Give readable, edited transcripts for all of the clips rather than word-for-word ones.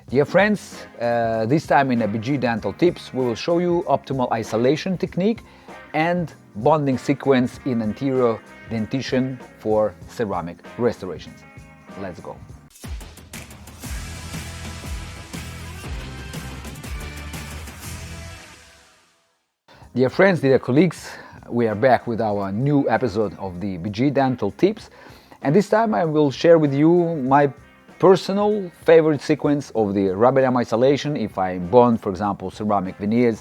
Dear friends, this time in BeloGrad Dental Tips we will show you optimal isolation technique and bonding sequence in anterior dentition for ceramic restorations. Let's go. Dear friends, dear colleagues, we are back with our new episode of the BeloGrad Dental Tips, and this time I will share with you my personal favorite sequence of the rubber dam isolation if I bond, for example, ceramic veneers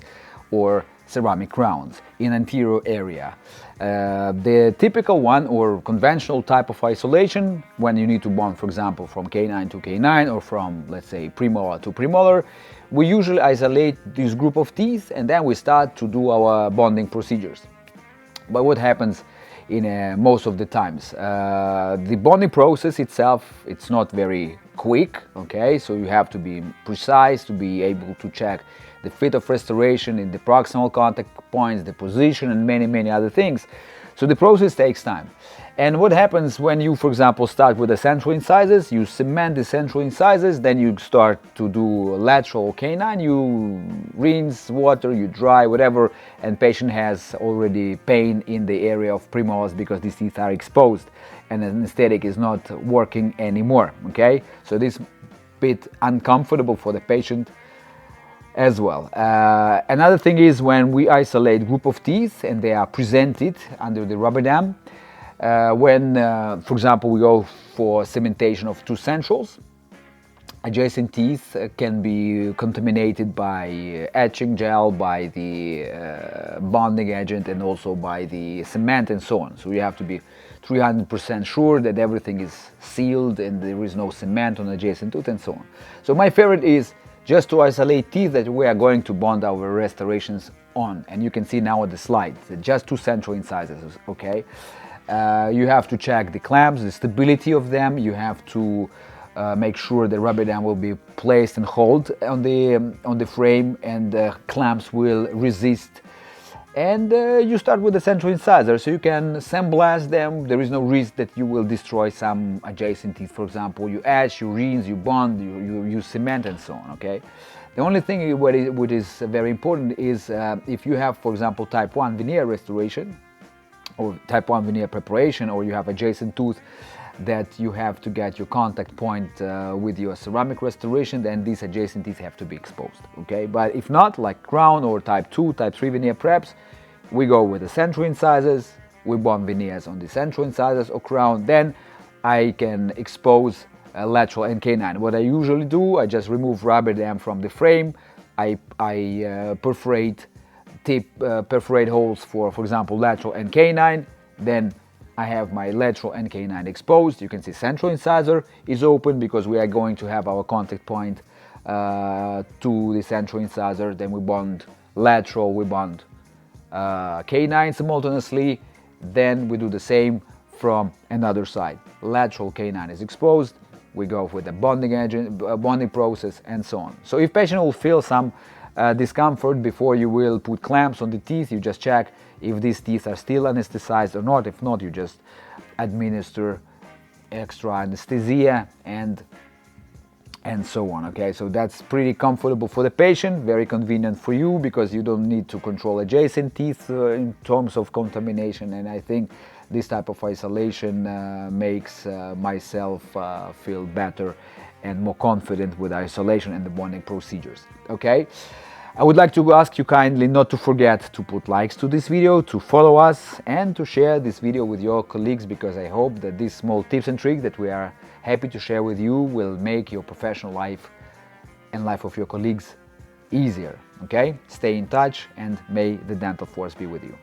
or ceramic crowns in anterior area. The typical one or conventional type of isolation, when you need to bond, for example, from canine to canine or from, let's say, premolar to premolar, we usually isolate this group of teeth and then we start to do our bonding procedures. But what happens in most of the times? The bonding process itself, it's not very quick, okay? So you have to be precise to be able to check the fit of restoration in the proximal contact points, the position, and many other things. So the process takes time. And what happens when you, for example, start with the central incisors, you cement the central incisors, then you start to do lateral canine, you rinse water, you dry, whatever, and patient has already pain in the area of premolars because these teeth are exposed and anesthetic is not working anymore, okay? So this bit uncomfortable for the patient as well. Another thing is when we isolate group of teeth and they are presented under the rubber dam, for example, we go for cementation of two centrals, adjacent teeth can be contaminated by etching gel, by the bonding agent, and also by the cement and so on. So you have to be 300% sure that everything is sealed and there is no cement on adjacent tooth and so on. So my favorite is just to isolate teeth that we are going to bond our restorations on. And you can see now on the slide, just two central incisors, okay? You have to check the clamps, the stability of them. You have to make sure the rubber dam will be placed and hold on the frame and the clamps will resist. And you start with the central incisor, so you can sandblast them. There is no risk that you will destroy some adjacent teeth. For example, you etch, you rinse, you bond, you use cement and so on, okay? The only thing what is very important is if you have, for example, type 1 veneer restoration or type 1 veneer preparation, or you have adjacent tooth that you have to get your contact point with your ceramic restoration, then these adjacent teeth have to be exposed, okay? But if not, like crown or type 2, type 3 veneer preps, we go with the central incisors, we bond veneers on the central incisors or crown, then I can expose lateral and canine. What I usually do, I just remove rubber dam from the frame, I perforate holes for example, lateral and canine, then I have my lateral and canine exposed. You can see central incisor is open because we are going to have our contact point to the central incisor. Then we bond lateral, we bond canine simultaneously. Then we do the same from another side. Lateral canine is exposed. We go with the bonding agent, bonding process, and so on. So if patient will feel some discomfort before you will put clamps on the teeth, you just check if these teeth are still anesthetized or not. If not, you just administer extra anesthesia and so on, okay? So that's pretty comfortable for the patient, very convenient for you because you don't need to control adjacent teeth in terms of contamination, and I think this type of isolation makes myself feel better and more confident with isolation and the bonding procedures, okay? I would like to ask you kindly not to forget to put likes to this video, to follow us, and to share this video with your colleagues, because I hope that these small tips and tricks that we are happy to share with you will make your professional life and life of your colleagues easier, okay? Stay in touch and may the dental force be with you.